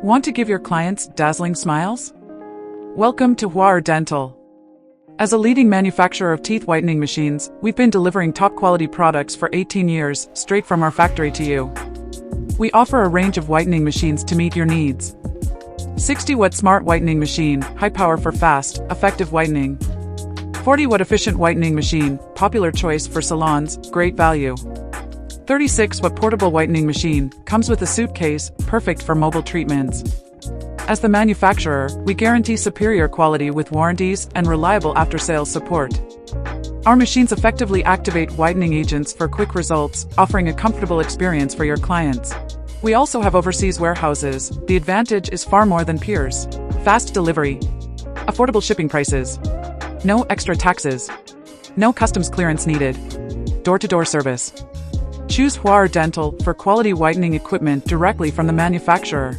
Want to give your clients dazzling smiles? Welcome to Whitening Dental. As a leading manufacturer of teeth whitening machines, we've been delivering top-quality products for 18 years, straight from our factory to you. We offer a range of whitening machines to meet your needs. 60-watt smart whitening machine, high power for fast, effective whitening. 40-watt efficient whitening machine, popular choice for salons, great value. 36-watt portable whitening machine, comes with a suitcase, perfect for mobile treatments. As the manufacturer, we guarantee superior quality with warranties and reliable after-sales support. Our machines effectively activate whitening agents for quick results, offering a comfortable experience for your clients. We also have overseas warehouses. The advantage is far more than peers. Fast delivery. Affordable shipping prices. No extra taxes. No customs clearance needed. Door-to-door service. Choose Whitening Dental for quality whitening equipment directly from the manufacturer.